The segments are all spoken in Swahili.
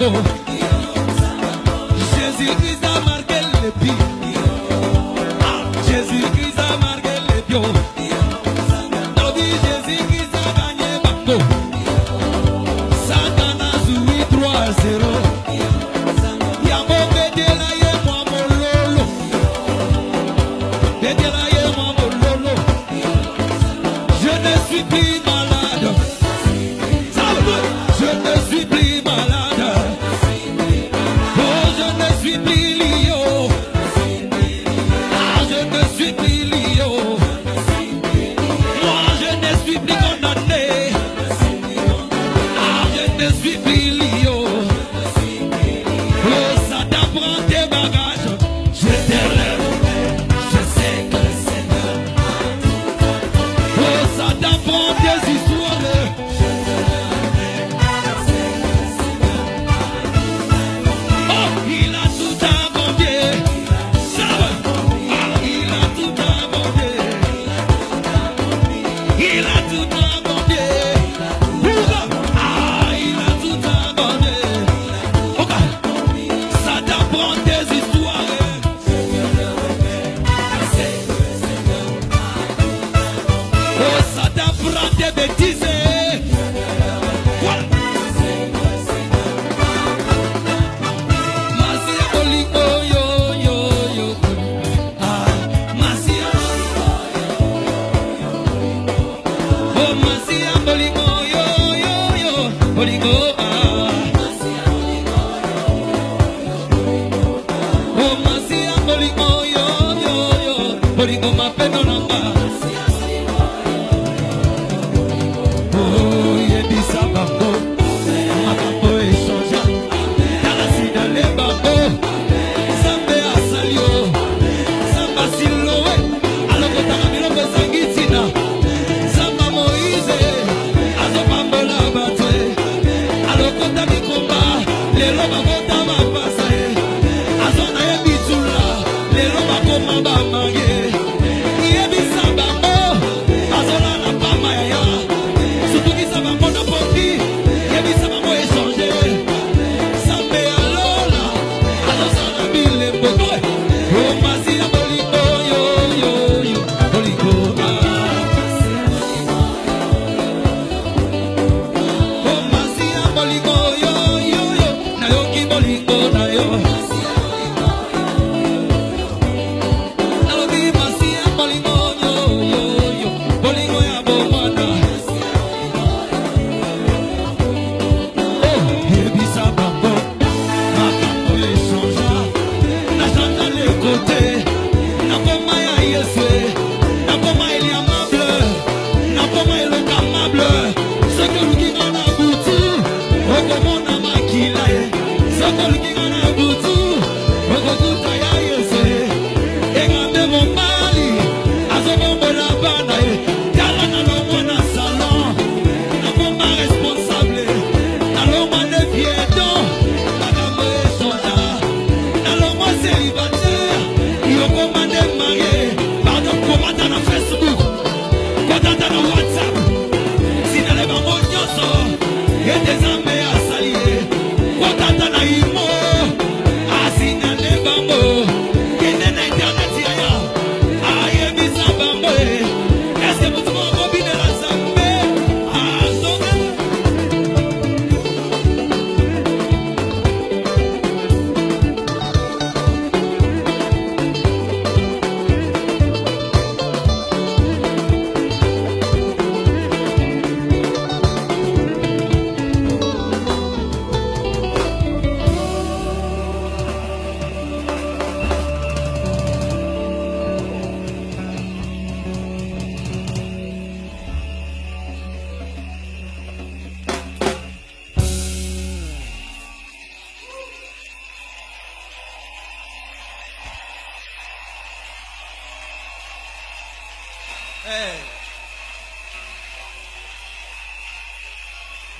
bango. Jésus-Christ a marqué le pied. Jésus-Christ a marqué le pied. Jésus-Christ a gagné bango. Satan a joué 3-0.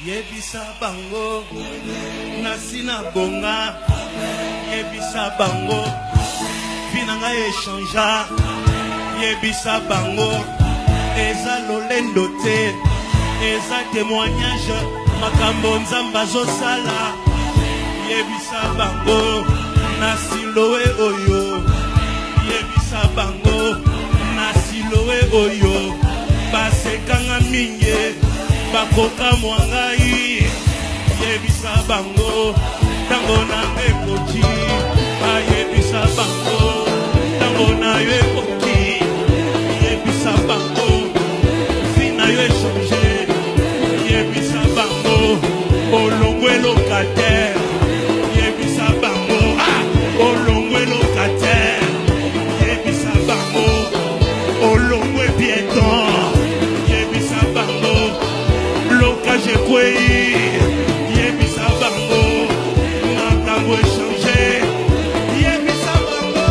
Yebisa bango nasina bonga Yebisa bango Finanga échangea Yebisa bango Eza lolendo te Eza témoignage Makambo nzamba zo sala yebisa bango na siloe oyo yebisa bango na siloe oyo basekanga mingi bakoka mwangai yebisa bango tango na ekoti ayebisa bango tango na yo ekoti yebisa bango fina yo echange yebisa bango olongwe locataire yebisa bango olongwe locataire yebisa bango olongwe piéton yebisa bango lokaje kwei yebisa bango makambo echange yebisa bango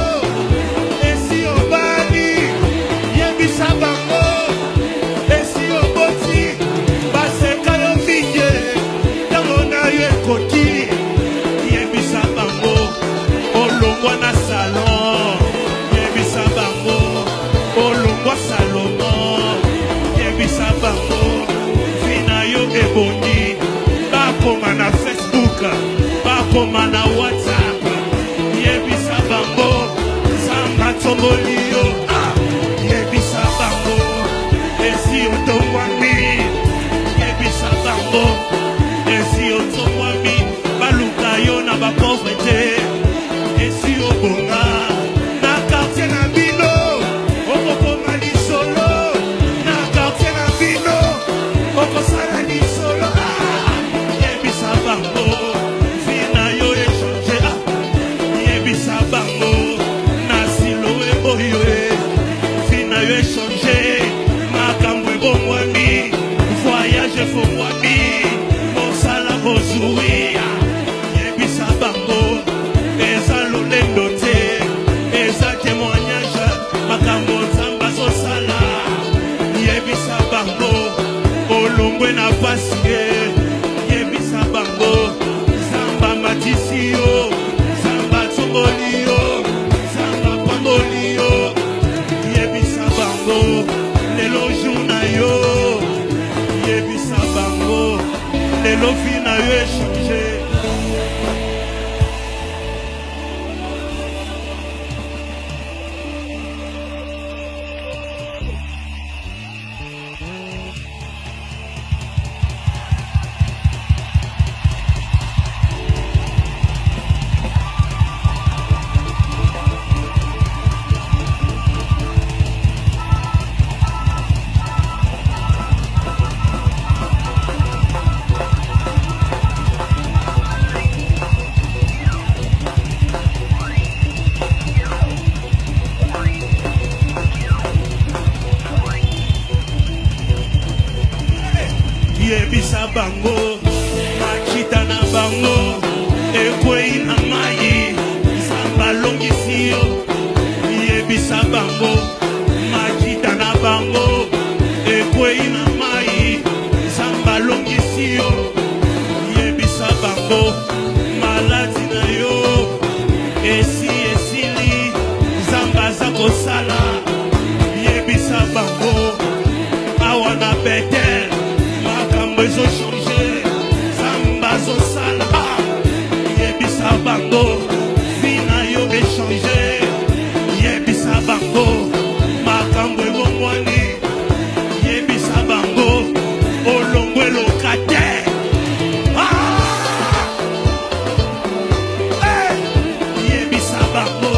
esi obali yebisa bango esi oboti baseka yo mingi tango na yo ekoti yebisa bango olongwa na salon yebisa bango olongwa salomon yebisa bango fina yo ebongi bakoma na Facebook bakoma na WhatsApp yebisa bango zamba tomboli yo yebisa bango esi otongwami yebisa bango esi otongwami baluka yo na bapauvreté esi obonga na quartier na bino okokoma lisolo na quartier na bino okosala lisolo yebisa bango fina yo echange yebisa bango na siloe oyo fina yo echange makambo ebongwami voyage efongwami mosala kozwia yebisa bango eza lolendo te eza témoignage makambo nzambe azosala yebisa bango olongwe na pasi yebisa bango zamba matisi yo zamba tongoli yo zamba pamboli yo yebisa bango lelo jour na yo yebisa bango lelo fi na yo echange yebisa bango makita na bango ekwei na mai zamba longisi yo yebisa bango makita na bango ekwei na mai zamba longisi yo yebisa bango maladi na yo esi esili zamba za kosala yebisa bango awa na Betel makambo ezochange zamba zosala yebisa bango fina yo echange yebisa bango makambo ebongwani yebisa bango olongwe locataire yebisa bango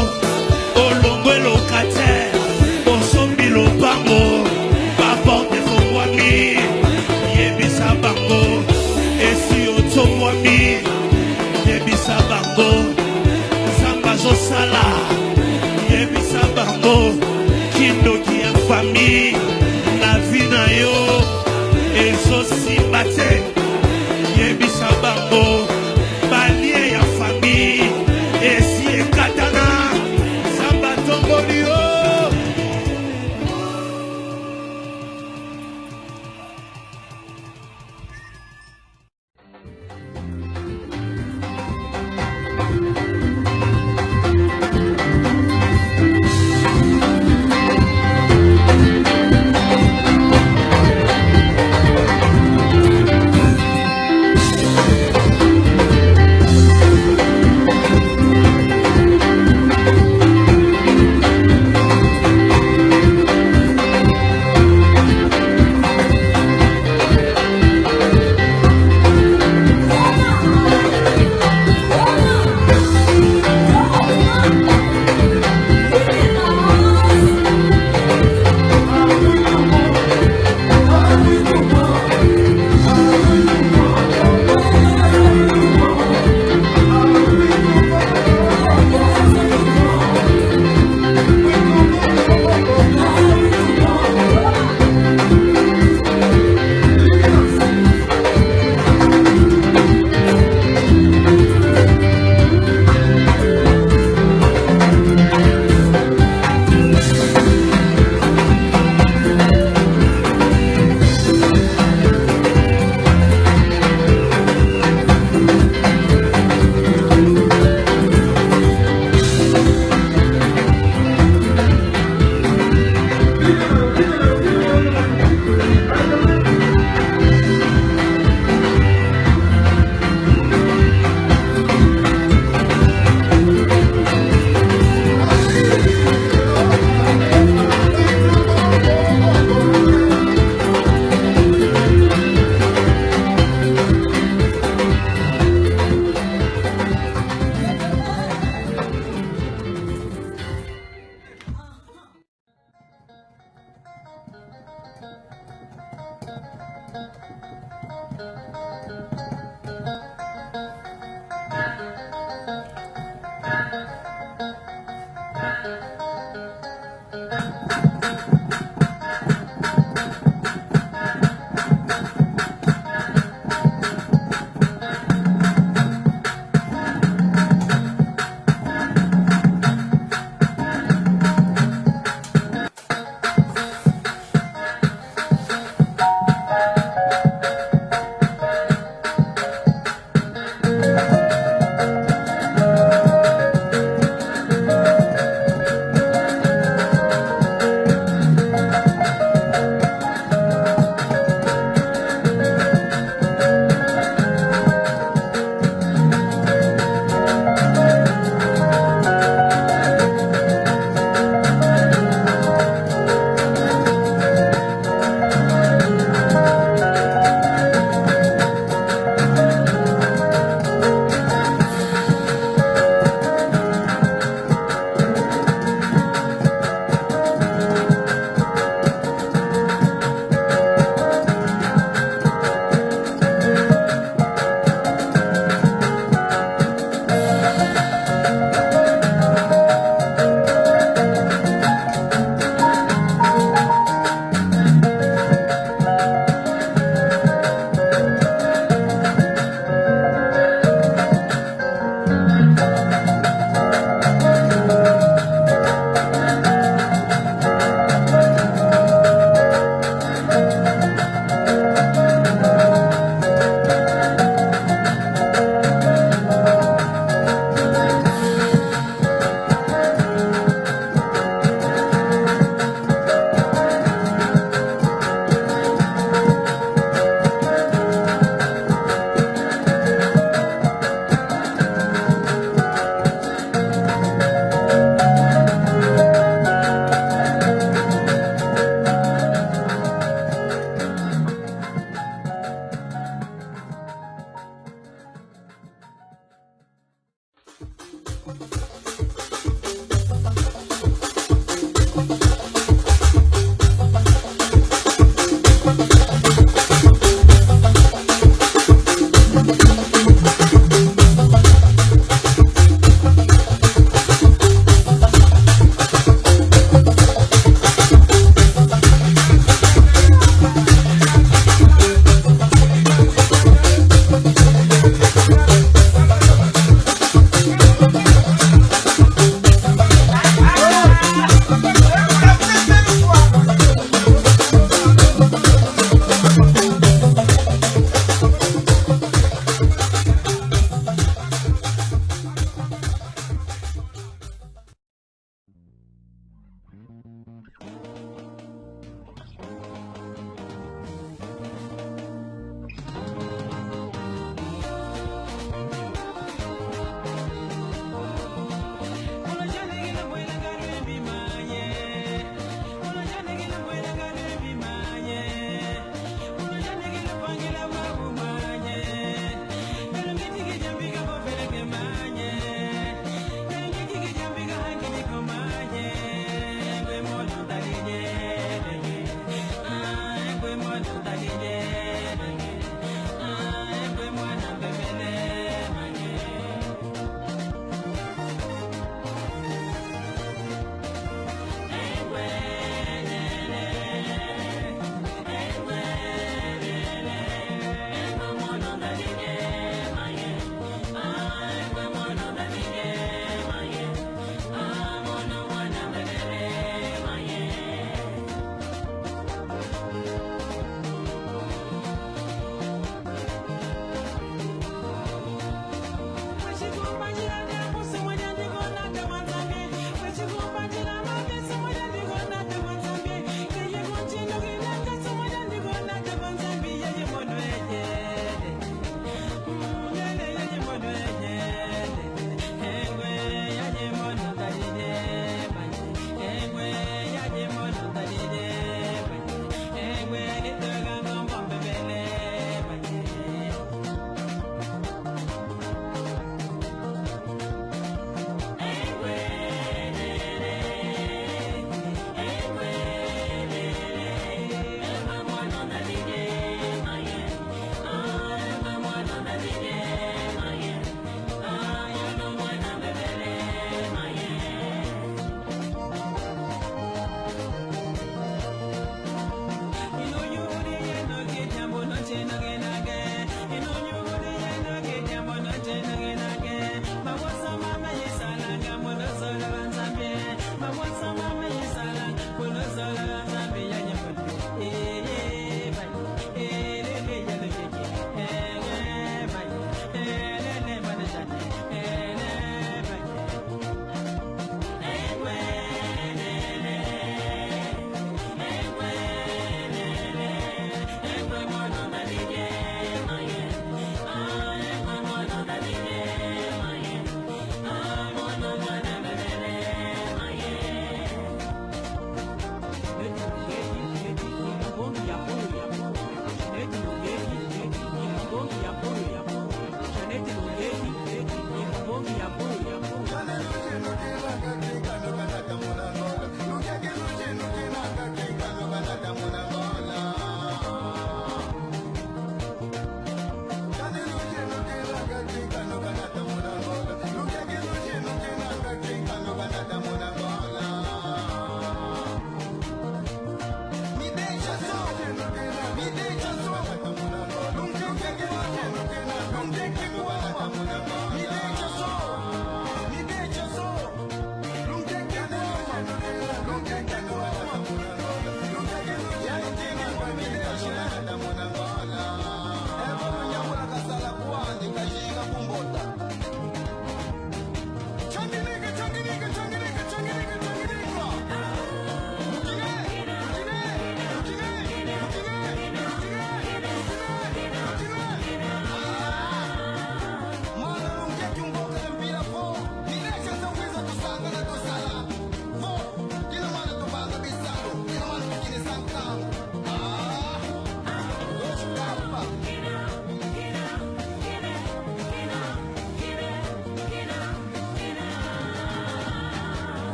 olongwe locataire osombi lopango baporte efongwami yebisa bango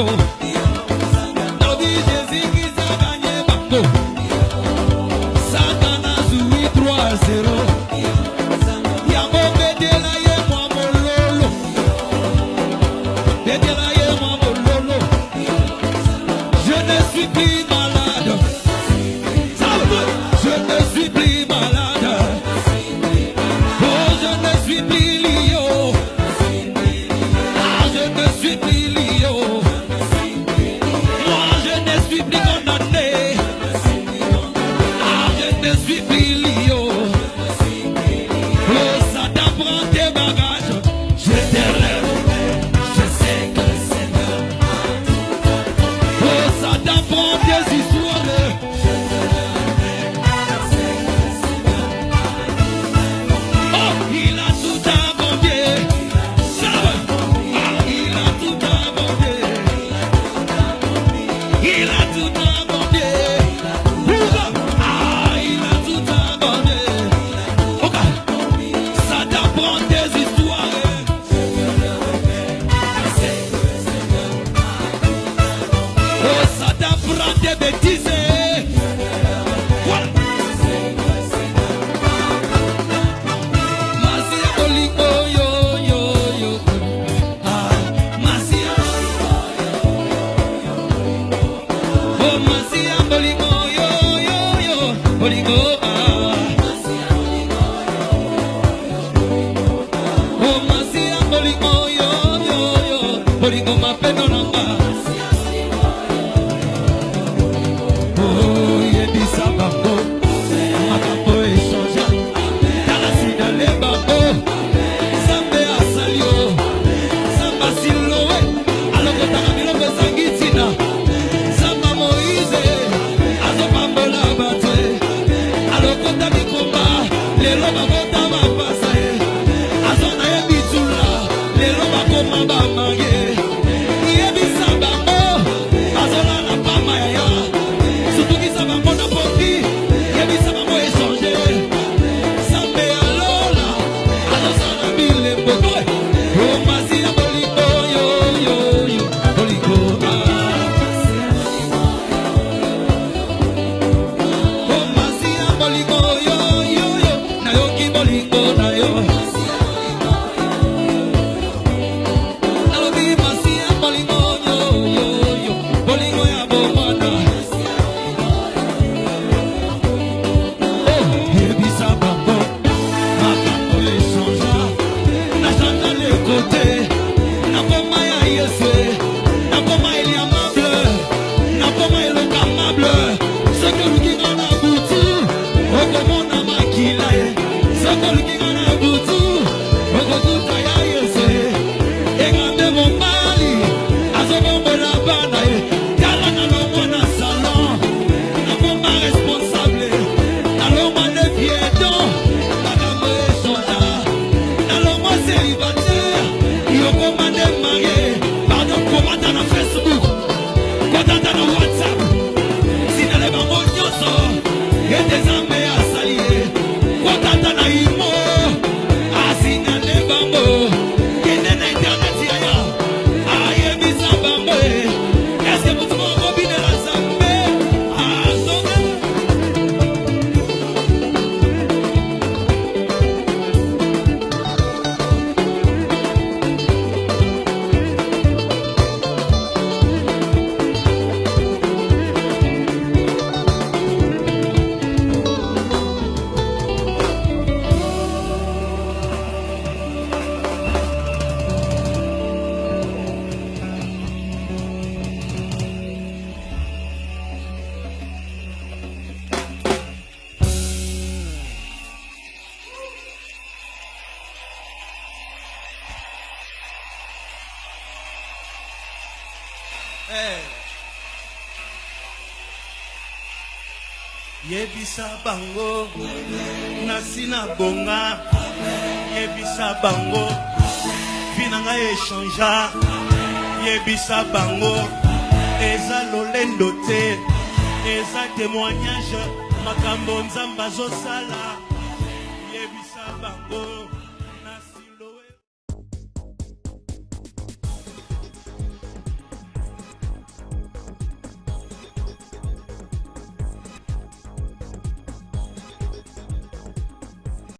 yo. Nabi Jésus qui a gagné bango. Satan a joué 3-0. Yamo bedela ye moi mololo. Bedela ye moi mololo. Je ne suis plus malade. Je ne suis plus malade. Oh, je ne suis plus lié. Ah, je ne suis plus lié. Moi, je ne suis plus condamné. Ah, je ne suis plus lié. Oh, ça t'apprend tes bagages. Je te relèverai. Je sais que le Seigneur a tout fait. Oh, ça t'apprend tes histoires. Oh, il a tout abandonné. Ah, il a tout abandonné. Il a tout abandonné. Ah, il a tout abandonné. Ok. Ça t'apprend des histoires. Oh, ça t'apprend des bêtises. Voilà. Masia Bolingo, yo, yo, yo. Ah, Masia. Oh, Masia Bolingo, yo, yo, yo. Bolingo, ah. Oh, Masia Bolingo, yo, yo, yo. Bolingo, ma peine namba. Oh, yebisa bango. Makambo eshanja. Talasina le bango. Zambe asalio. Zamba silowe. Aloko takamiloko zangitina. Zamba Moïse. Azopambola batwe. Aloko tabikomba. Lelo bakota bapasa ye. Azona ye bitula. Lelo bakoma bamange. Yebisa bango. Azola na pama yaya. Sutukisa bango na poti. Yebisa bango échanger. Zambe alola. Azosana bilembo. Oh, Masia Bolingo, yo, yo, yo. Bolingo, ah. Oh, Masia Bolingo, yo, yo, yo. Nayoki Bolingo, na yo. Nalobi Masia Bolingo, yo, yo, yo. Bolingo ya bomana. Oh, yebisa bango. Makambo eshanja. Nachanga les côtés. Nakoma ya Yesu. Nakoma il est amable. Nakoma il est amable. Ce que lui qui en a boutu. Okomona makila ye. Ce que lui qui en a boutu. Okokuta ya Yesu. Engande mon mali. Azobombo la bana ye. Kala na lomo na salon. Nakoma responsable. Naloma ne piéton. Makambo eshanja. Naloma célibataire. Yokoma ne marié. Pardon, komata na Facebook. Komata na WhatsApp. Sinale bango nyonso. Yete zambe asaliye. Komata na imo. Asinale bango. Kende na internet yaya. Ayebisa bango. Est-ce que mutu moko bine la zambe? Azonga. Yebisa bango nasina bonga. Yebisa bango finanga échangea. Yebisa bango eza lolendo te. Eza témoignage makambo nzamba zosala. Yebisa bango